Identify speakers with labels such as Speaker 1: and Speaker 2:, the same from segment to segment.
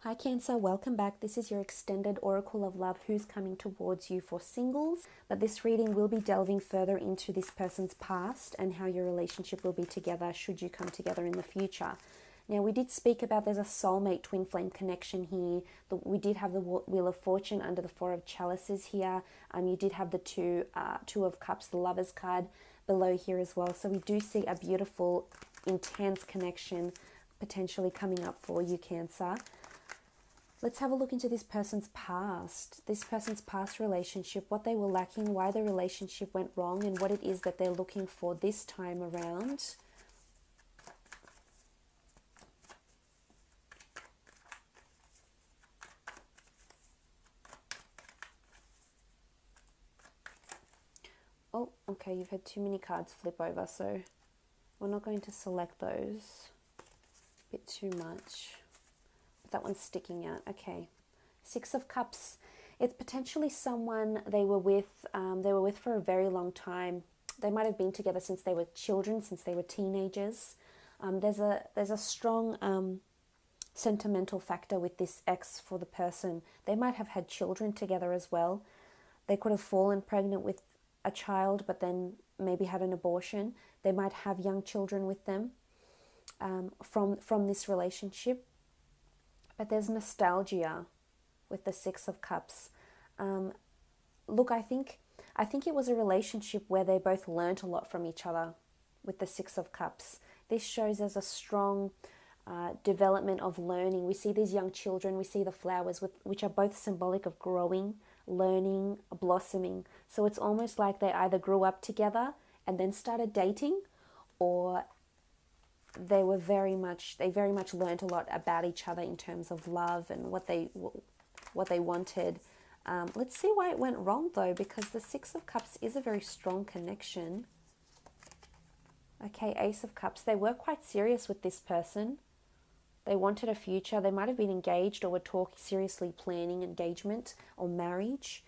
Speaker 1: Hi Cancer, welcome back. This is your extended Oracle of Love who's coming towards you for singles. But this reading will be delving further into this person's past and how your relationship will be together should you come together in the future. Now, we did speak about there's a soulmate twin flame connection here. We did have the Wheel of Fortune under the Four of Chalices here. You did have the Two of Cups, the Lovers card below here as well. So we do see a beautiful, intense connection potentially coming up for you, Cancer. Let's have a look into this person's past relationship, what they were lacking, why the relationship went wrong, and what it is that they're looking for this time around. Oh, okay, you've had too many cards flip over, so we're not going to select those. A bit too much. That one's sticking out. Okay, Six of Cups. It's potentially someone they were with for a very long time. They might have been together since they were children, since they were teenagers. There's a strong sentimental factor with this ex for the person. They might have had children together as well. They could have fallen pregnant with a child, but then maybe had an abortion. They might have young children with them from this relationship. But there's nostalgia with the Six of Cups. Look, I think it was a relationship where they both learnt a lot from each other with the Six of Cups. This shows as a strong development of learning. We see these young children, we see the flowers, which are both symbolic of growing, learning, blossoming. So it's almost like they either grew up together and then started dating, or they very much learned a lot about each other in terms of love and what they wanted. Let's see why it went wrong though, because the Six of Cups is a very strong connection. Okay, Ace of Cups. They were quite serious with this person. They wanted a future. They might have been engaged or were seriously planning engagement or marriage.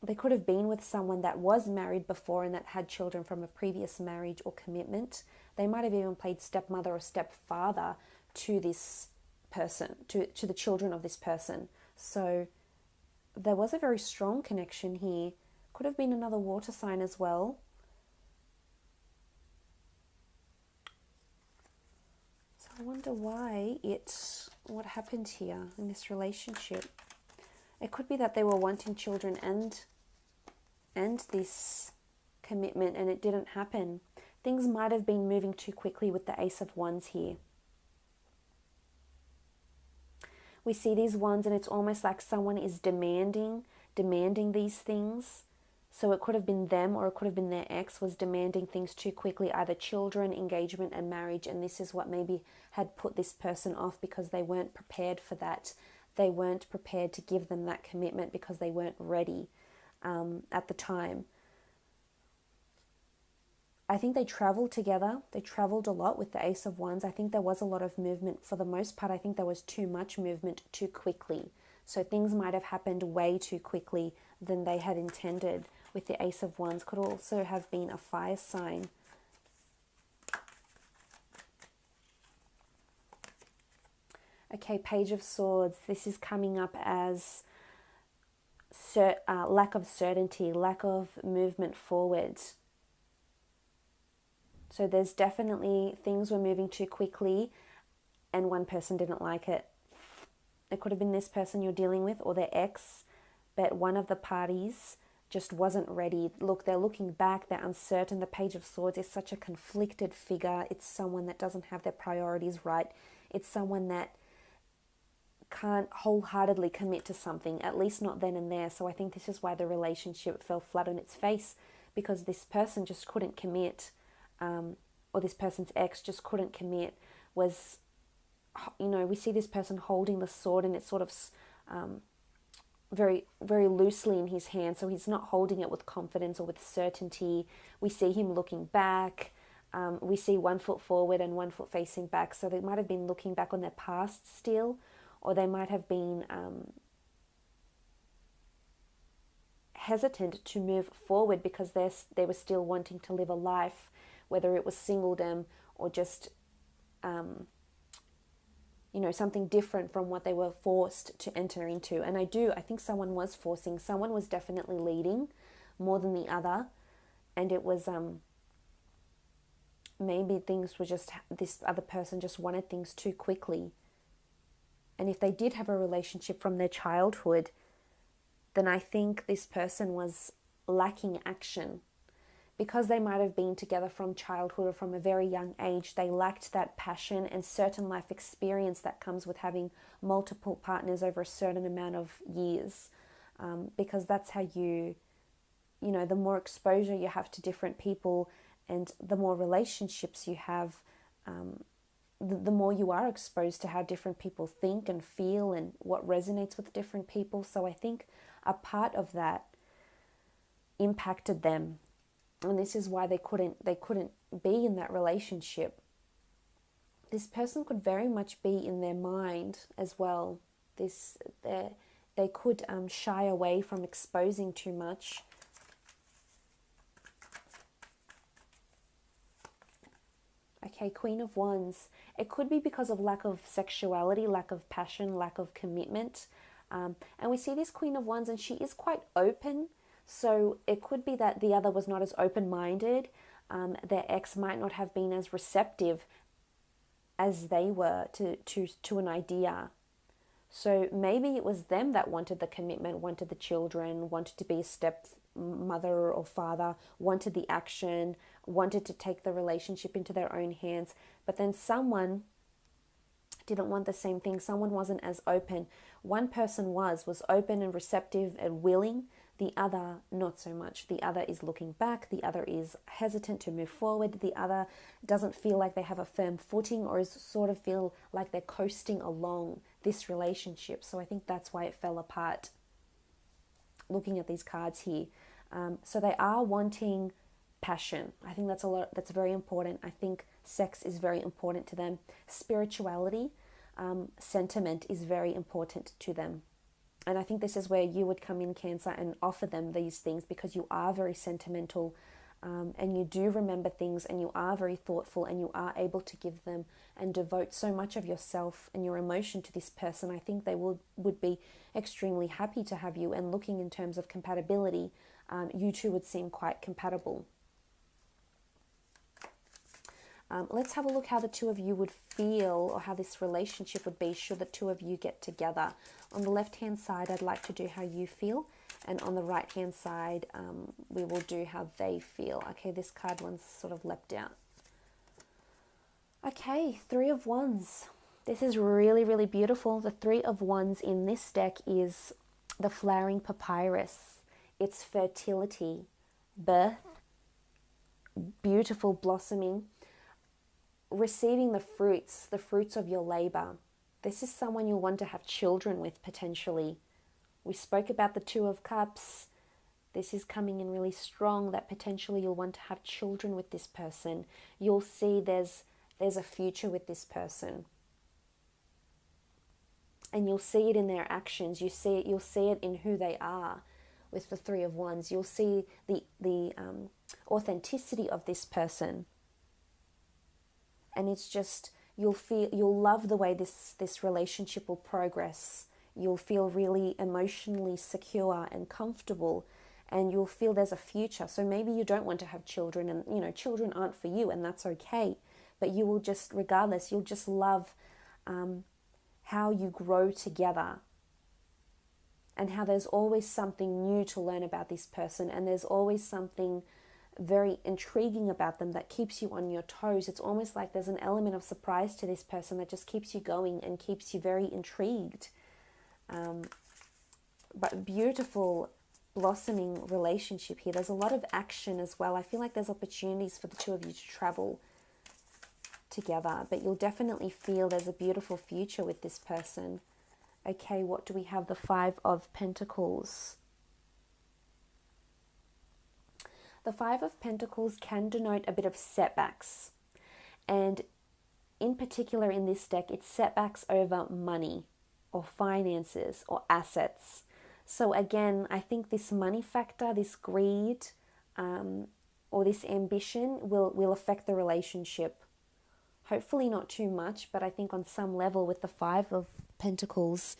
Speaker 1: They could have been with someone that was married before and that had children from a previous marriage or commitment. They might have even played stepmother or stepfather to this person, to the children of this person. So there was a very strong connection here. Could have been another water sign as well. So I wonder what happened here in this relationship. It could be that they were wanting children and this commitment, and it didn't happen. Things might have been moving too quickly with the Ace of Wands here. We see these wands and it's almost like someone is demanding these things. So it could have been them, or it could have been their ex was demanding things too quickly, either children, engagement and marriage, and this is what maybe had put this person off because they weren't prepared for that. They weren't prepared to give them that commitment because they weren't ready at the time. I think they traveled together. They traveled a lot with the Ace of Wands. I think there was a lot of movement. For the most part, I think there was too much movement too quickly. So things might have happened way too quickly than they had intended with the Ace of Wands. Could also have been a fire sign. Okay, Page of Swords. This is coming up as lack of certainty, lack of movement forward. So there's definitely things were moving too quickly and one person didn't like it. It could have been this person you're dealing with or their ex, but one of the parties just wasn't ready. Look, they're looking back, they're uncertain. The Page of Swords is such a conflicted figure. It's someone that doesn't have their priorities right. It's someone that can't wholeheartedly commit to something, at least not then and there. So I think this is why the relationship fell flat on its face, because this person just couldn't commit, or this person's ex just couldn't commit. Was, we see this person holding the sword and it's sort of very, very loosely in his hand, so he's not holding it with confidence or with certainty. We see him looking back. We see 1 foot forward and 1 foot facing back, so they might have been looking back on their past still, or they might have been hesitant to move forward because they were still wanting to live a life, whether it was singledom or just you know, something different from what they were forced to enter into. And I think someone was forcing, someone was definitely leading more than the other. And it was, maybe things were just, this other person just wanted things too quickly. And if they did have a relationship from their childhood, then I think this person was lacking action. Because they might have been together from childhood or from a very young age, they lacked that passion and certain life experience that comes with having multiple partners over a certain amount of years. Because that's how you know, the more exposure you have to different people and the more relationships you have, the more you are exposed to how different people think and feel and what resonates with different people. So I think a part of that impacted them. And this is why they couldn't be in that relationship. This person could very much be in their mind as well. They could shy away from exposing too much. Okay, Queen of Wands. It could be because of lack of sexuality, lack of passion, lack of commitment. And we see this Queen of Wands and she is quite open. So it could be that the other was not as open-minded. Their ex might not have been as receptive as they were to an idea. So maybe it was them that wanted the commitment, wanted the children, wanted to be a stepmother or father, wanted the action, wanted to take the relationship into their own hands. But then someone didn't want the same thing. Someone wasn't as open. One person was open and receptive and willing. The other, not so much. The other is looking back. The other is hesitant to move forward. The other doesn't feel like they have a firm footing or is sort of feel like they're coasting along this relationship. So I think that's why it fell apart. Looking at these cards here. So they are wanting passion. I think that's very important. I think sex is very important to them. Spirituality, sentiment is very important to them. And I think this is where you would come in, Cancer, and offer them these things because you are very sentimental and you do remember things and you are very thoughtful and you are able to give them and devote so much of yourself and your emotion to this person. I think they would be extremely happy to have you, and looking in terms of compatibility, you two would seem quite compatible. Let's have a look how the two of you would feel or how this relationship would be should the two of you get together. On the left-hand side, I'd like to do how you feel. And on the right-hand side, we will do how they feel. Okay, this card one's sort of leapt out. Okay, Three of Wands. This is really, really beautiful. The Three of Wands in this deck is the flowering papyrus. It's fertility, birth, beautiful blossoming, receiving the fruits of your labor. This is someone you'll want to have children with potentially. We spoke about the Two of Cups. This is coming in really strong that potentially you'll want to have children with this person. You'll see there's a future with this person. And you'll see it in their actions. You'll see it in who they are with the Three of Wands. You'll see the authenticity of this person. And it's just, you'll love the way this relationship will progress. You'll feel really emotionally secure and comfortable, and you'll feel there's a future. So maybe you don't want to have children, and children aren't for you, and that's okay. But you will just, regardless, you'll just love how you grow together, and how there's always something new to learn about this person, and there's always something very intriguing about them that keeps you on your toes. It's almost like there's an element of surprise to this person that just keeps you going and keeps you very intrigued. But beautiful blossoming relationship here. There's a lot of action as well. I feel like there's opportunities for the two of you to travel together, but you'll definitely feel there's a beautiful future with this person. Okay, what do we have? The Five of Pentacles. The Five of Pentacles can denote a bit of setbacks. And in particular in this deck, it's setbacks over money or finances or assets. So again, I think this money factor, this greed or this ambition will affect the relationship. Hopefully not too much, but I think on some level with the Five of Pentacles,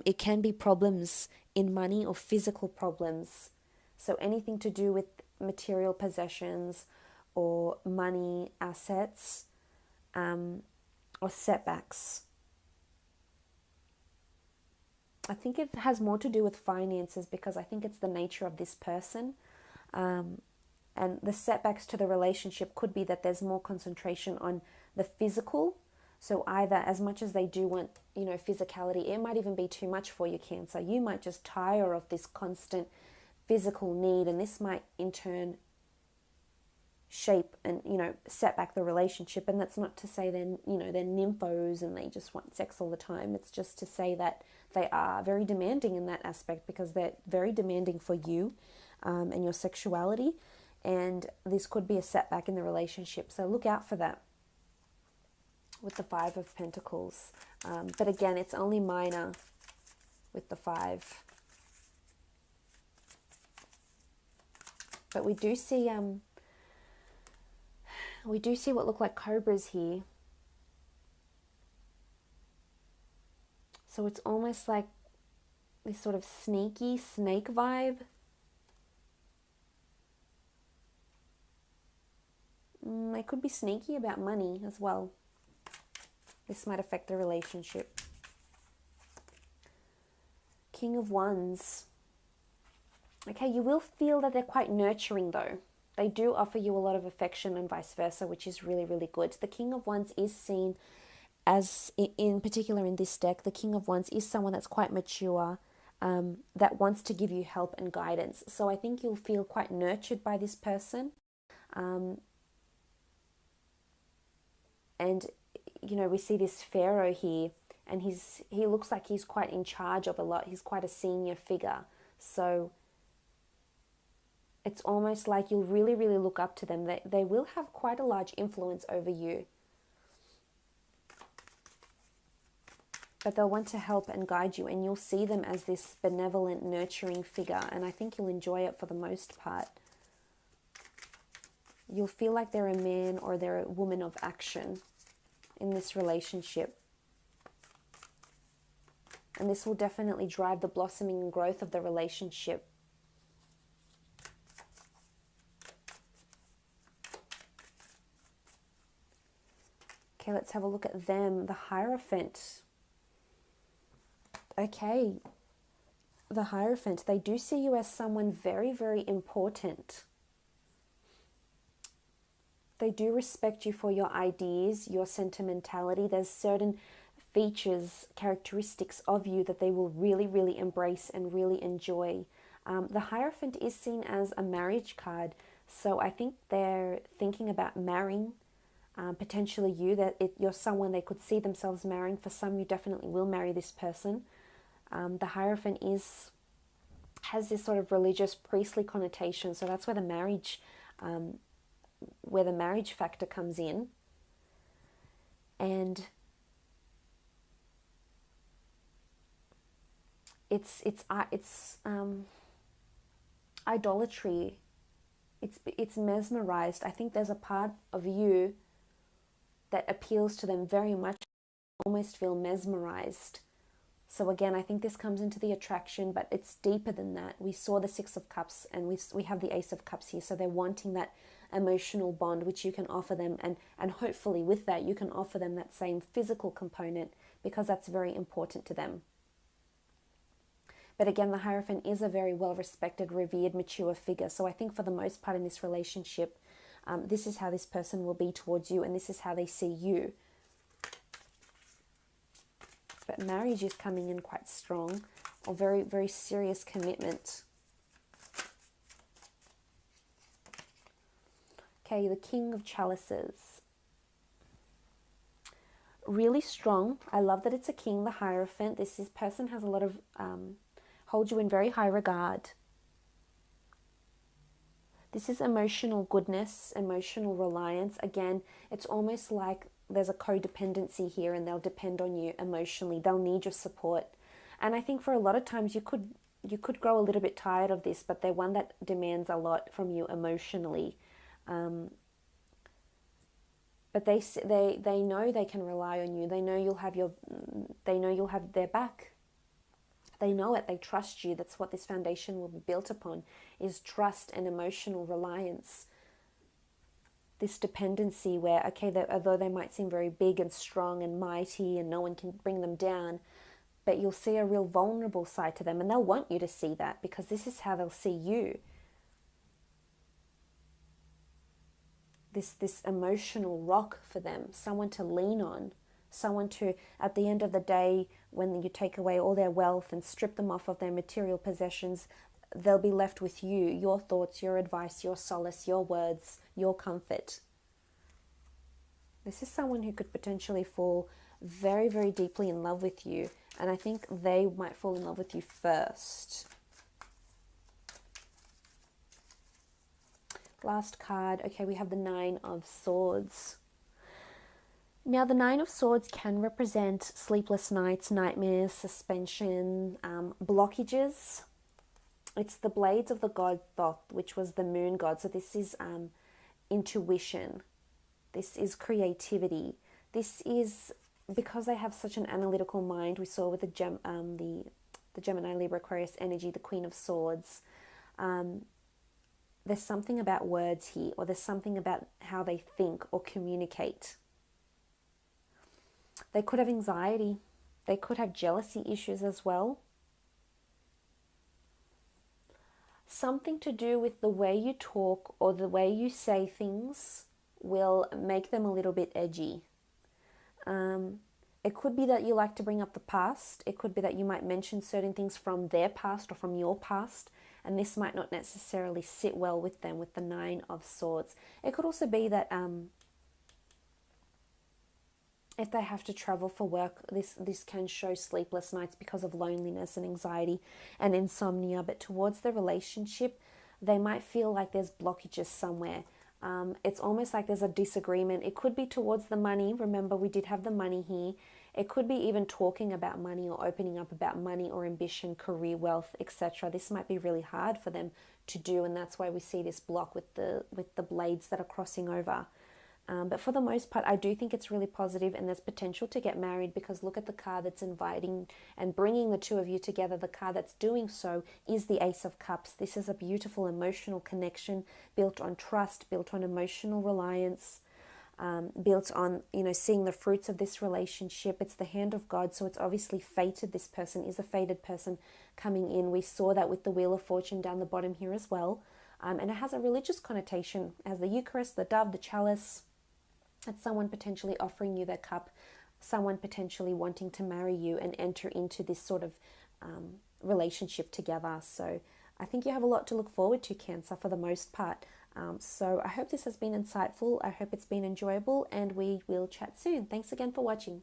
Speaker 1: it can be problems in money or physical problems. So anything to do with material possessions or money, assets, or setbacks. I think it has more to do with finances because I think it's the nature of this person. And the setbacks to the relationship could be that there's more concentration on the physical. So either as much as they do want, physicality, it might even be too much for you, Cancer. You might just tire of this constant physical need, and this might in turn shape and, set back the relationship. And that's not to say they're nymphos and they just want sex all the time. It's just to say that they are very demanding in that aspect because they're very demanding for you and your sexuality. And this could be a setback in the relationship. So look out for that with the Five of Pentacles. But again, it's only minor with the Five. But we do see what look like cobras here. So it's almost like this sort of sneaky snake vibe. They could be sneaky about money as well. This might affect the relationship. King of Wands. Okay, you will feel that they're quite nurturing though. They do offer you a lot of affection and vice versa, which is really, really good. The King of Wands is seen as, in particular in this deck, the King of Wands is someone that's quite mature, that wants to give you help and guidance. So I think you'll feel quite nurtured by this person. And, we see this Pharaoh here, and he looks like he's quite in charge of a lot. He's quite a senior figure. So it's almost like you'll really, really look up to them. They will have quite a large influence over you. But they'll want to help and guide you, and you'll see them as this benevolent, nurturing figure. And I think you'll enjoy it for the most part. You'll feel like they're a man or they're a woman of action in this relationship. And this will definitely drive the blossoming and growth of the relationship. Okay, let's have a look at them. The Hierophant. Okay, the Hierophant. They do see you as someone very, very important. They do respect you for your ideas, your sentimentality. There's certain features, characteristics of you that they will really, really embrace and really enjoy. The Hierophant is seen as a marriage card. So I think they're thinking about marrying, potentially you, that you're someone they could see themselves marrying. For some, you definitely will marry this person. The Hierophant has this sort of religious, priestly connotation. So that's where the marriage factor comes in. And it's idolatry. It's mesmerized. I think there's a part of you that appeals to them very much. Almost feel mesmerized. So again, I think this comes into the attraction, but it's deeper than that. We saw the Six of Cups, and we have the Ace of Cups here. So they're wanting that emotional bond, which you can offer them, and hopefully with that you can offer them that same physical component, because that's very important to them. But again, the Hierophant is a very well-respected, revered, mature figure. So I think for the most part in this relationship, this is how this person will be towards you, and this is how they see you. But marriage is coming in quite strong, or very, very serious commitment. Okay, the King of Chalices. Really strong. I love that it's a king, the Hierophant. This person has a lot of, holds you in very high regard. This is emotional goodness, emotional reliance. Again, it's almost like there's a codependency here, and they'll depend on you emotionally. They'll need your support. And I think for a lot of times you could grow a little bit tired of this, but they're one that demands a lot from you emotionally. But they know they can rely on you. They know you'll have their back. They know it. They trust you. That's what this foundation will be built upon, is trust and emotional reliance. This dependency where, okay, although they might seem very big and strong and mighty and no one can bring them down, but you'll see a real vulnerable side to them, and they'll want you to see that, because this is how they'll see you. This emotional rock for them, someone to lean on, someone to, at the end of the day, when you take away all their wealth and strip them off of their material possessions, they'll be left with you, your thoughts, your advice, your solace, your words, your comfort. This is someone who could potentially fall very, very deeply in love with you, and I think they might fall in love with you first. Last card. Okay, we have the Nine of Swords. Now, the Nine of Swords can represent sleepless nights, nightmares, suspension, blockages. It's the blades of the god Thoth, which was the moon god. So this is intuition. This is creativity. This is, because they have such an analytical mind, we saw with the Gemini, Libra, Aquarius energy, the Queen of Swords. There's something about words here, or there's something about how they think or communicate. They could have anxiety. They could have jealousy issues as well. Something to do with the way you talk or the way you say things will make them a little bit edgy. It could be that you like to bring up the past. It could be that you might mention certain things from their past or from your past, and this might not necessarily sit well with them with the Nine of Swords. It could also be that if they have to travel for work, this can show sleepless nights because of loneliness and anxiety and insomnia. But towards the relationship, they might feel like there's blockages somewhere. It's almost like there's a disagreement. It could be towards the money. Remember, we did have the money here. It could be even talking about money or opening up about money or ambition, career, wealth, etc. This might be really hard for them to do, and that's why we see this block with the blades that are crossing over. But for the most part, I do think it's really positive, and there's potential to get married, because look at the card that's inviting and bringing the two of you together. The card that's doing so is the Ace of Cups. This is a beautiful emotional connection built on trust, built on emotional reliance, built on, seeing the fruits of this relationship. It's the hand of God, so it's obviously fated. This person is a fated person coming in. We saw that with the Wheel of Fortune down the bottom here as well. And it has a religious connotation. It has the Eucharist, the dove, the chalice. It's someone potentially offering you their cup, someone potentially wanting to marry you and enter into this sort of relationship together. So I think you have a lot to look forward to, Cancer, for the most part. So I hope this has been insightful. I hope it's been enjoyable, and we will chat soon. Thanks again for watching.